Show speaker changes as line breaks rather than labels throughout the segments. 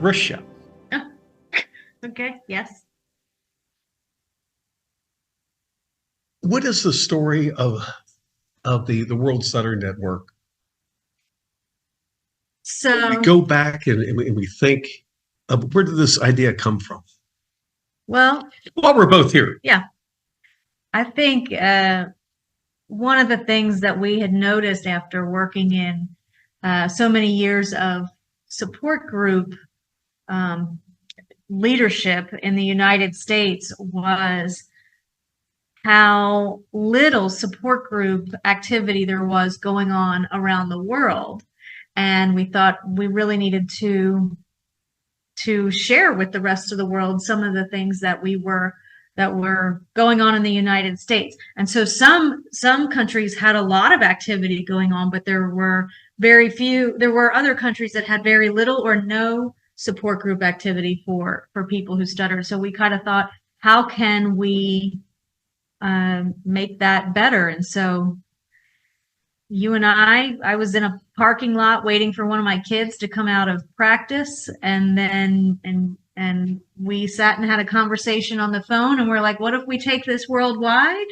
TRICIA.
Okay, yes.
What is the story of the World Stuttering Network?
So
we go back and we think, where did this idea come from?
Well,
while we're both here.
Yeah. I think one of the things that we had noticed after working in so many years of support group leadership in the United States was how little support group activity there was going on around the world. And we thought we really needed to share with the rest of the world some of the things that were going on in the United States. And so some countries had a lot of activity going on, but there were other countries that had very little or no support group activity for people who stuttered. So we kind of thought, how can we make that better? And so you and I was in a parking lot waiting for one of my kids to come out of practice, and we sat and had a conversation on the phone, and we're like, what if we take this worldwide?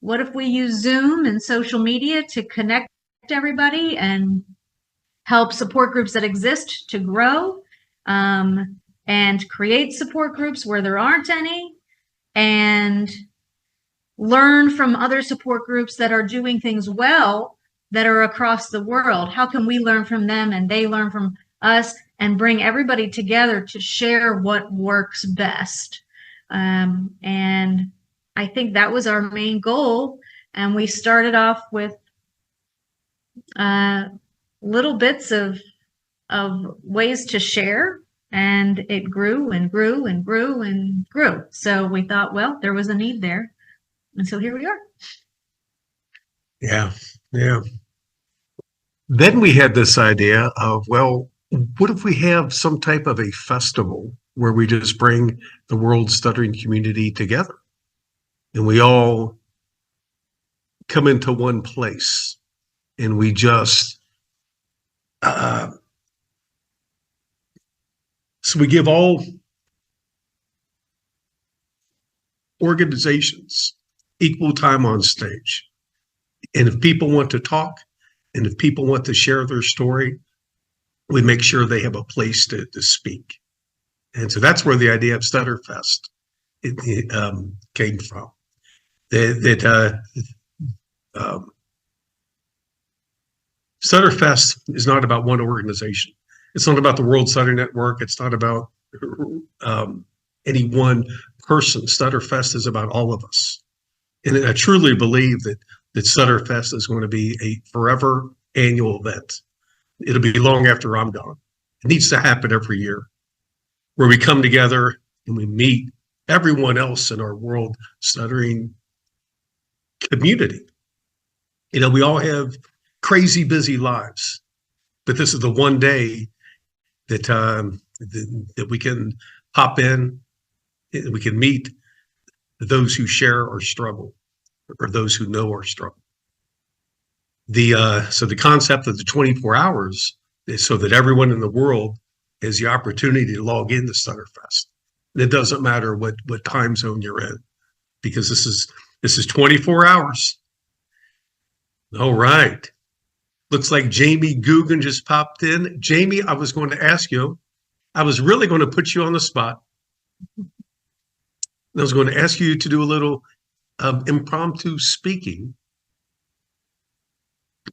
What if we use Zoom and social media to connect everybody and help support groups that exist to grow, and create support groups where there aren't any, and learn from other support groups that are doing things well that are across the world? How can we learn from them and they learn from us, and bring everybody together to share what works best? And I think that was our main goal. And we started off with little bits of ways to share, and it grew and grew and grew and grew. So we thought, well, there was a need there. And so here we are.
Yeah. Then we had this idea of, well, what if we have some type of a festival where we just bring the world stuttering community together and we all come into one place and we just, so we give all organizations equal time on stage. And if people want to talk, and if people want to share their story, we make sure they have a place to speak. And so that's where the idea of StutterFest came from. StutterFest is not about one organization. It's not about the World Stuttering Network. It's not about any one person. StutterFest is about all of us. And I truly believe that StutterFest is going to be a forever annual event. It'll be long after I'm gone. It needs to happen every year, where we come together and we meet everyone else in our world stuttering community. You know, we all have crazy busy lives, but this is the one day that that we can hop in and we can meet those who share our struggle, or those who know our struggle. So the concept of the 24 hours is so that everyone in the world has the opportunity to log into StutterFest. And it doesn't matter what time zone you're in, because this is 24 hours. All right. Looks like Jamie Googan just popped in. Jamie, I was going to ask you, I was really going to put you on the spot. I was going to ask you to do a little impromptu speaking.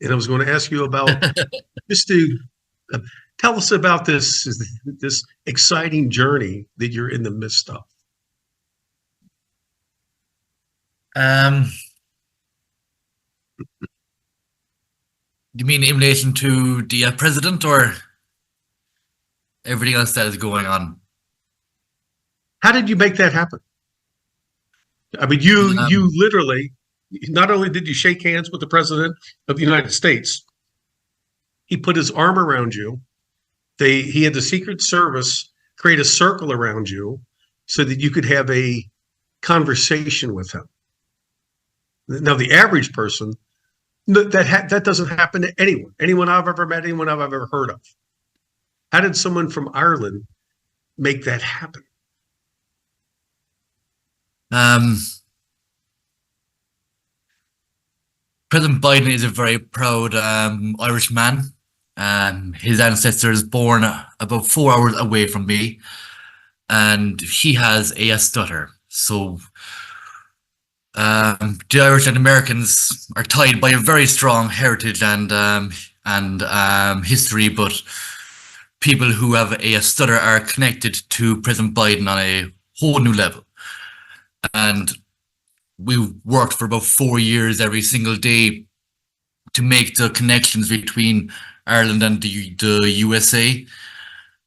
And I was going to ask you about, just to tell us about this exciting journey that you're in the midst of.
You mean in relation to the president, or everything else that is going on?
How did you make that happen? I mean, you literally, not only did you shake hands with the president of the United States, he put his arm around you. He had the Secret Service create a circle around you so that you could have a conversation with him. Now, the average person, that doesn't happen to anyone I've ever met, anyone I've ever heard of. How did someone from Ireland make that happen?
President Biden is a very proud Irish man. His ancestors born about 4 hours away from me, and he has a stutter. So the Irish and Americans are tied by a very strong heritage and history, but people who have a stutter are connected to President Biden on a whole new level. And we worked for about 4 years every single day to make the connections between Ireland and the USA.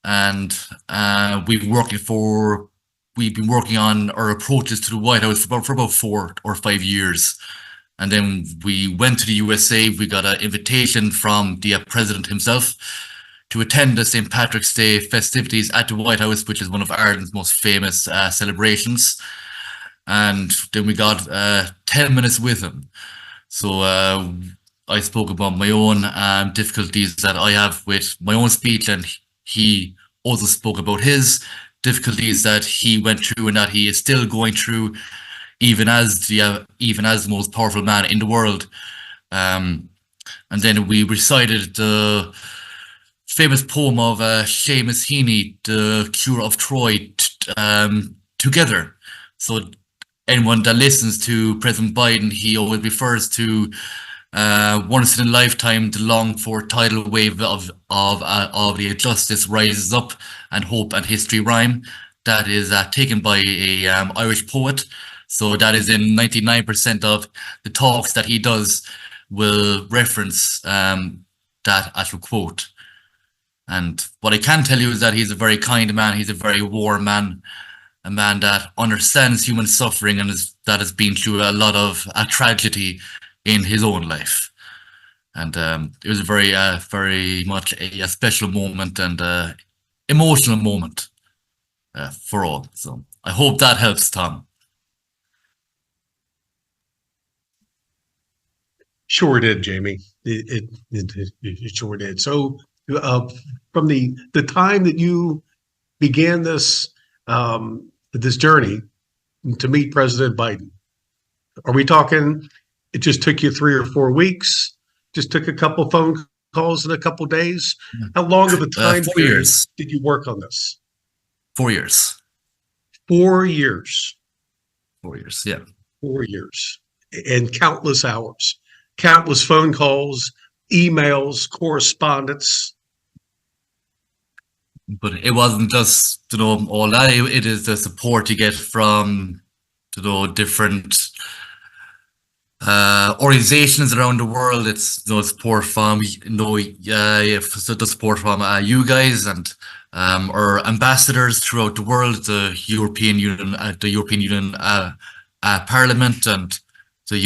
And we've been working on our approaches to the White House for about 4 or 5 years. And then we went to the USA. We got an invitation from the president himself to attend the St. Patrick's Day festivities at the White House, which is one of Ireland's most famous celebrations. And then we got 10 minutes with him. So I spoke about my own difficulties that I have with my own speech, and he also spoke about his difficulties that he went through and that he is still going through, even as the most powerful man in the world. And then we recited the famous poem of Seamus Heaney, "The Cure of Troy," together. So anyone that listens to President Biden, he always refers to once in a lifetime, the longed for tidal wave of the justice rises up, and hope and history rhyme. That is taken by a Irish poet. So that is in 99% of the talks that he does will reference that actual quote. And what I can tell you is that he's a very kind man. He's a very warm man, a man that understands human suffering and that has been through a lot of tragedy in his own life. And it was a very much a special moment and emotional moment for all. So I hope that helps, Tom.
Sure did, Jamie. It sure did. So from the time that you began this this journey to meet President Biden, are we talking it just took you 3 or 4 weeks? Just took a couple phone calls in a couple days? How long of a time
4
period
years.
did you work on this?
4 years.
4 years.
4 years, yeah.
4 years. And countless hours, countless phone calls, emails, correspondence.
But it wasn't just, all that. It is the support you get from, different organizations around the world. It's support from the support from you guys and our ambassadors throughout the world, the European Union Parliament and the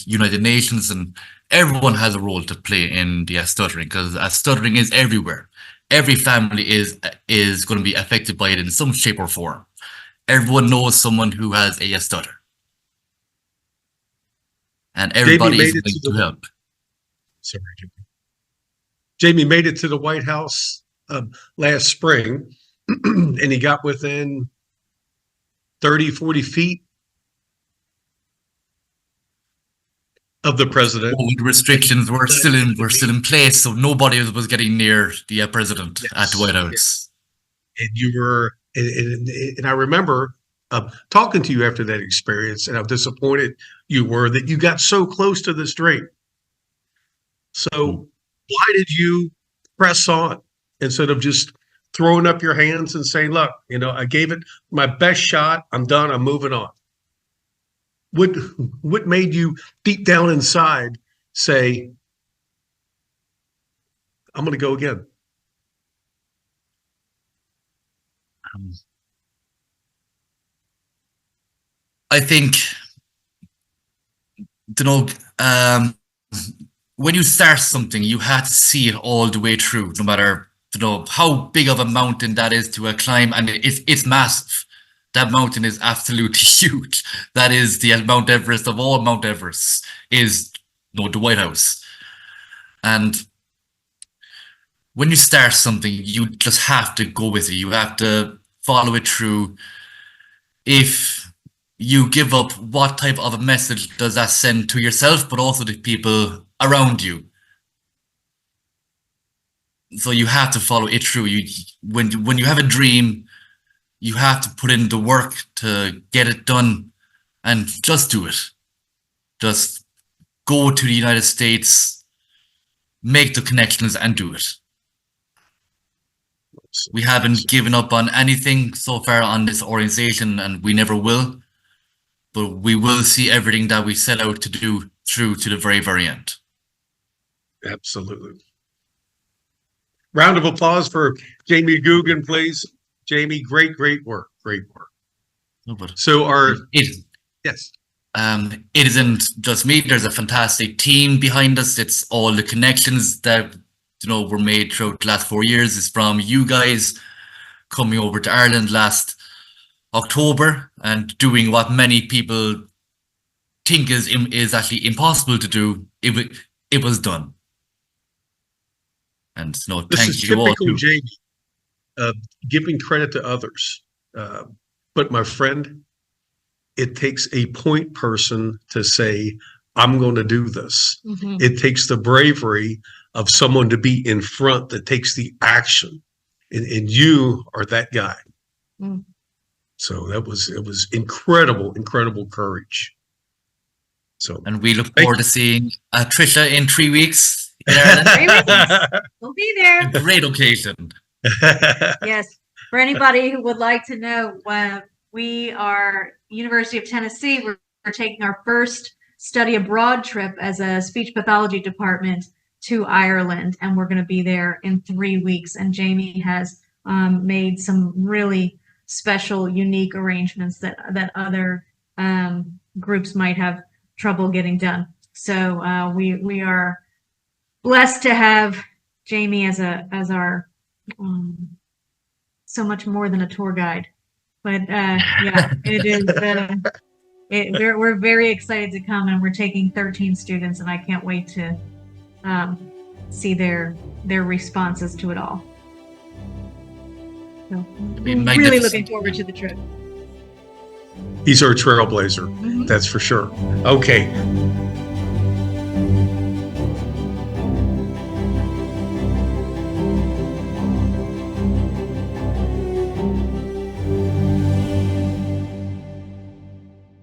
United Nations, and everyone has a role to play in the stuttering, because stuttering is everywhere. Every family is going to be affected by it in some shape or form. Everyone knows someone who has a stutter. And everybody is willing to help.
Sorry, Jamie. Jamie made it to the White House last spring, and he got within 30, 40 feet of the president.
COVID restrictions were still in place, so nobody was getting near the president at the White House.
Yes. And you were, and I remember talking to you after that experience, and how disappointed you were that you got so close to this dream. So why did you press on instead of just throwing up your hands and saying, look, I gave it my best shot. I'm done. I'm moving on. What made you deep down inside say, I'm going to go again?
I think, when you start something, you have to see it all the way through, no matter how big of a mountain that is to climb, and it's massive. That mountain is absolutely huge. That is the Mount Everest of all Mount Everests, is the White House. And when you start something, you just have to go with it. You have to follow it through. If you give up, what type of a message does that send to yourself, but also to people around you? So you have to follow it through. When you have a dream, you have to put in the work to get it done, and just do it. Just go to the United States, make the connections, and do it. We haven't given up on anything so far on this organization, and we never will. But we will see everything that we set out to do through to the very, very end.
Absolutely. Round of applause for Jamie Gougan, please. Jamie, great work. Great work.
No, but
So
yes. It isn't just me. There's a fantastic team behind us. It's all the connections that were made throughout the last 4 years. It's from you guys coming over to Ireland last October and doing what many people think is actually impossible to do. It was done. And
this
thank
is
you all.
typical Jamie, giving credit to others. But my friend, it takes a point person to say, I'm going to do this.
Mhm.
It takes the bravery of someone to be in front that takes the action. And you are that guy.
Mm.
So it was incredible courage. So,
And we look forward to seeing TRICIA in 3 weeks in Ireland.
3 weeks. We'll be there.
A great occasion.
Yes. For anybody who would like to know, we are University of Tennessee. We're taking our first study abroad trip as a speech pathology department to Ireland, and we're going to be there in 3 weeks. And Jamie has made some really special, unique arrangements that other groups might have trouble getting done. So we are blessed to have Jamie as our so much more than a tour guide. But yeah, it is. We're very excited to come, and we're taking 13 students, and I can't wait to see their responses to it all. So really looking forward to the trip.
He's our trailblazer, that's for sure. Okay,